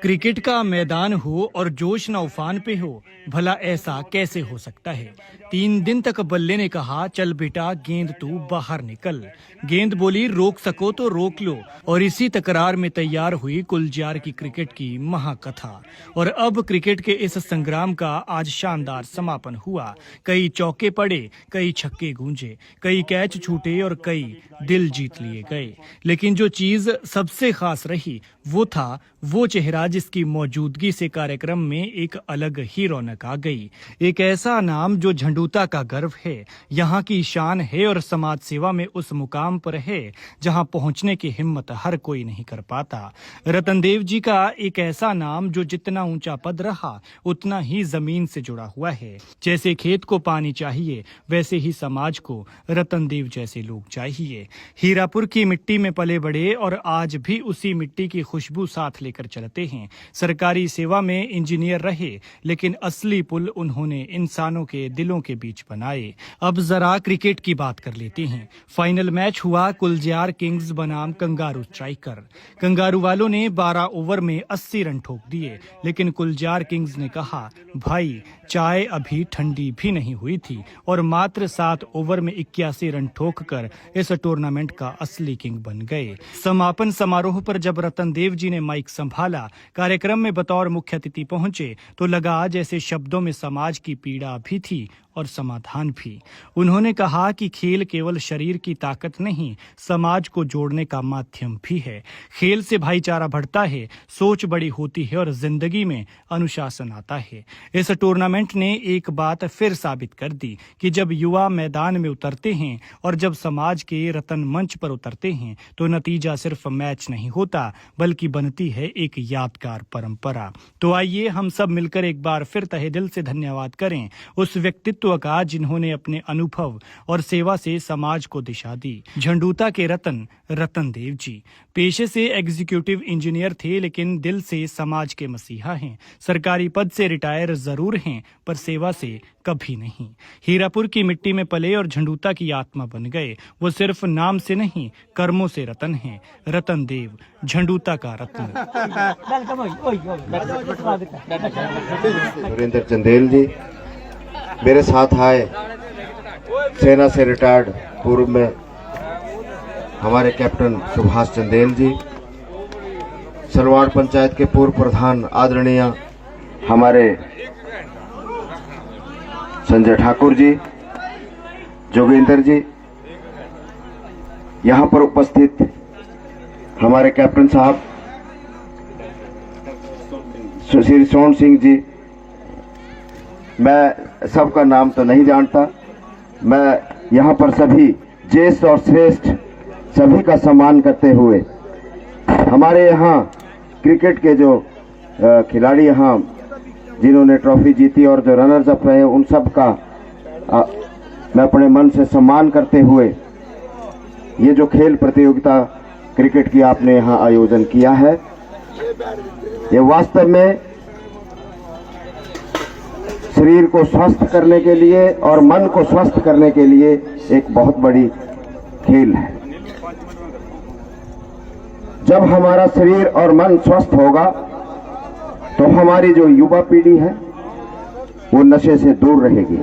Cricket का मैदान हो और जोश न उफान पे हो, भला ऐसा कैसे हो सकता है। 3 दिन तक बल्ले ने कहा, चल बेटा गेंद तू बाहर निकल। गेंद बोली, रोक सको तो रोक लो। और इसी तकरार में तैयार हुई कुलजार की क्रिकेट की महाकथा। और अब क्रिकेट के इस संग्राम का आज शानदार समापन हुआ। कई चौके पड़े, कई छक्के गूंजे, कई कैच छूटे और कई दिल जीत लिए गए। लेकिन जो चीज सबसे खास रही वो चेहरा जिसकी मौजूदगी से कार्यक्रम में एक अलग ही रौनक आ गई। एक ऐसा नाम जो झंडूता का गर्व है, यहाँ की शान है और समाज सेवा में उस मुकाम पर है जहाँ पहुँचने की हिम्मत हर कोई नहीं कर पाता। रतनदेव जी का एक ऐसा नाम जो जितना ऊंचा पद रहा उतना ही जमीन से जुड़ा हुआ है। जैसे खेत को पानी चाहिए, वैसे ही समाज को रतनदेव जैसे लोग चाहिए। हीरापुर की मिट्टी में पले बड़े और आज भी उसी मिट्टी की खुशबू साथ लेकर चलते हैं। सरकारी सेवा में इंजीनियर रहे, लेकिन असली पुल उन्होंने इंसानों के दिलों के बीच बनाए। अब जरा क्रिकेट की बात कर लेते हैं। फाइनल मैच हुआ कुलजार किंग्स बनाम कंगारू स्ट्राइकर। कंगारू वालों ने 12 ओवर में 80 रन ठोक दिए, लेकिन कुलजार किंग्स ने कहा, भाई चाय अभी ठंडी भी नहीं हुई थी और मात्र 7 ओवर में 81 रन ठोककर इस टूर्नामेंट का असली किंग बन गए। समापन समारोह पर जब रतनदेव जी ने माइक संभाला, कार्यक्रम में बतौर मुख्य अतिथि पहुंचे, तो लगा जैसे शब्दों में समाज की पीड़ा भी थी और समाधान भी। उन्होंने कहा कि खेल केवल शरीर की ताकत नहीं, समाज को जोड़ने का माध्यम भी है। खेल से भाईचारा बढ़ता है, सोच बड़ी होती है और जिंदगी में अनुशासन आता है। इस टूर्नामेंट ने एक बात फिर साबित कर दी कि जब युवा मैदान में उतरते हैं और जब समाज के रतन मंच पर उतरते हैं, तो नतीजा सिर्फ मैच नहीं होता, बल्कि बनती है एक यादगार परंपरा। तो आइए हम सब मिलकर एक बार फिर तहे दिल से धन्यवाद करें उस व्यक्तित्व का जिन्होंने अपने अनुभव और सेवा से समाज को दिशा दी। झंडूता के रतनदेव जी पेशे से एग्जीक्यूटिव इंजीनियर थे, लेकिन दिल से समाज के मसीहा हैं। सरकारी पद से रिटायर जरूर हैं, पर सेवा से कभी नहीं। हीरापुर की मिट्टी में पले और झंडूता की आत्मा बन गए। वो सिर्फ नाम से नहीं, कर्मों से रतन हैं। रतनदेव, झंडूता का रत्न। सुरेंद्र चंदेल जी मेरे साथ आए, सेना से रिटायर्ड पूर्व में हमारे कैप्टन सुभाष चंदेल जी, सलवाड़ पंचायत के पूर्व प्रधान आदरणीय हमारे संजय ठाकुर जी, जोगेंद्र जी, यहाँ पर उपस्थित हमारे कैप्टन साहब श्री सोन सिंह जी। मैं सबका नाम तो नहीं जानता, मैं यहाँ पर सभी ज्येष्ठ और श्रेष्ठ सभी का सम्मान करते हुए हमारे यहाँ क्रिकेट के जो खिलाड़ी यहाँ जिन्होंने ट्रॉफी जीती और जो रनर्स अप रहे, उन सब का मैं अपने मन से सम्मान करते हुए ये जो खेल प्रतियोगिता क्रिकेट की आपने यहाँ आयोजन किया है, ये वास्तव में शरीर को स्वस्थ करने के लिए और मन को स्वस्थ करने के लिए एक बहुत बड़ी खेल है। जब हमारा शरीर और मन स्वस्थ होगा तो हमारी जो युवा पीढ़ी है वो नशे से दूर रहेगी।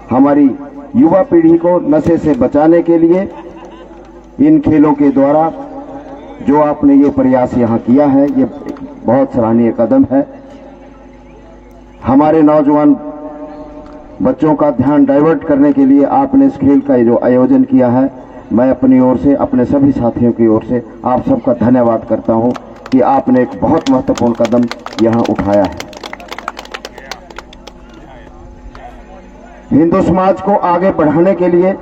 हमारी युवा पीढ़ी को नशे से बचाने के लिए इन खेलों के द्वारा जो आपने ये प्रयास यहाँ किया है, ये बहुत सराहनीय कदम है। हमारे नौजवान बच्चों का ध्यान डाइवर्ट करने के लिए आपने इस खेल का जो आयोजन किया है, मैं अपनी ओर से, अपने सभी साथियों की ओर से आप सबका धन्यवाद करता हूं कि आपने एक बहुत महत्वपूर्ण कदम यहां उठाया है। हिंदू समाज को आगे बढ़ाने के लिए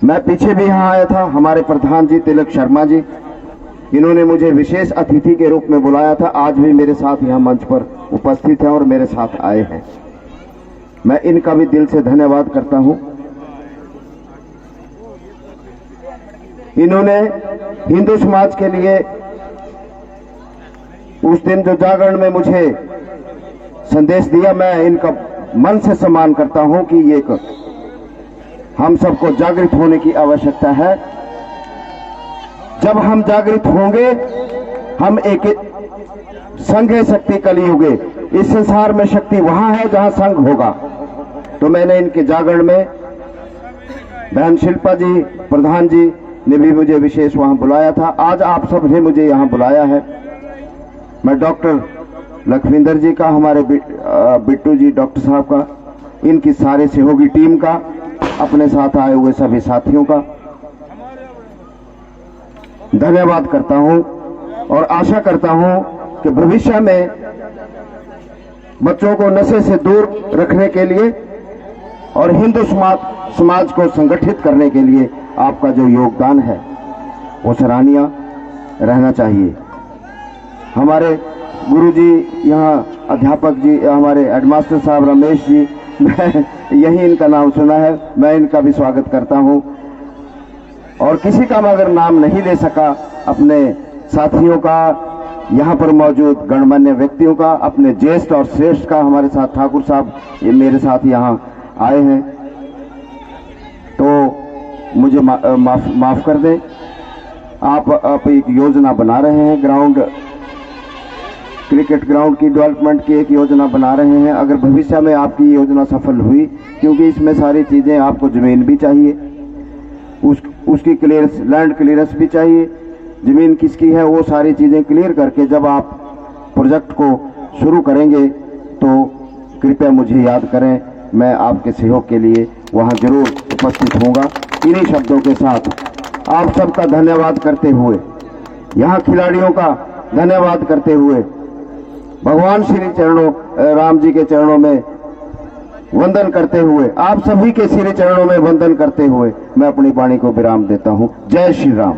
मैं पीछे भी यहां आया था, हमारे प्रधान जी तिलक शर्मा जी, इन्होंने मुझे विशेष अतिथि के रूप में बुलाया था। आज भी मेरे साथ यहां मंच पर उपस्थित हैं और मेरे साथ आए हैं। मैं इनका भी दिल से धन्यवाद करता हूं। इन्होंने हिंदू समाज के लिए उस दिन जो जागरण में मुझे संदेश दिया, मैं इनका मन से सम्मान करता हूं कि ये हम सबको जागृत होने की आवश्यकता है। जब हम जागृत होंगे हम एक संघ है शक्ति कलियुगे। इस संसार में शक्ति वहां है जहां संघ होगा। तो मैंने इनके जागरण में बहन शिल्पा जी, प्रधान जी ने भी मुझे विशेष वहां बुलाया था। आज आप सब ने मुझे यहां बुलाया है। मैं डॉक्टर लखविंदर जी का, हमारे बिट्टू जी डॉक्टर साहब का, इनकी सारे सहयोगी टीम का, अपने साथ आए हुए सभी साथियों का धन्यवाद करता हूं और आशा करता हूं कि भविष्य में बच्चों को नशे से दूर रखने के लिए और हिंदू समाज को संगठित करने के लिए आपका जो योगदान है वो सराहनीय रहना चाहिए। हमारे गुरुजी, यहाँ अध्यापक जी, हमारे हेडमास्टर साहब रमेश जी, मैं यही इनका नाम सुना है, मैं इनका भी स्वागत करता हूं। और किसी का मैं अगर नाम नहीं ले सका, अपने साथियों का, यहाँ पर मौजूद गणमान्य व्यक्तियों का, अपने ज्येष्ठ और श्रेष्ठ का, हमारे साथ ठाकुर साहब ये मेरे साथ यहाँ आए हैं, तो मुझे माफ कर दें। आप एक योजना बना रहे हैं, क्रिकेट ग्राउंड की डेवलपमेंट की एक योजना बना रहे हैं। अगर भविष्य में आपकी योजना सफल हुई, क्योंकि इसमें सारी चीजें, आपको जमीन भी चाहिए, उसकी क्लियरेंस, लैंड क्लियरेंस भी चाहिए, जमीन किसकी है वो सारी चीजें क्लियर करके जब आप प्रोजेक्ट को शुरू करेंगे तो कृपया मुझे याद करें। मैं आपके सहयोग के लिए वहां जरूर उपस्थित होऊंगा। इन्हीं शब्दों के साथ आप सबका धन्यवाद करते हुए, यहाँ खिलाड़ियों का धन्यवाद करते हुए, भगवान श्री चरणों, राम जी के चरणों में वंदन करते हुए, आप सभी के श्री चरणों में वंदन करते हुए मैं अपनी वाणी को विराम देता हूँ। जय श्री राम।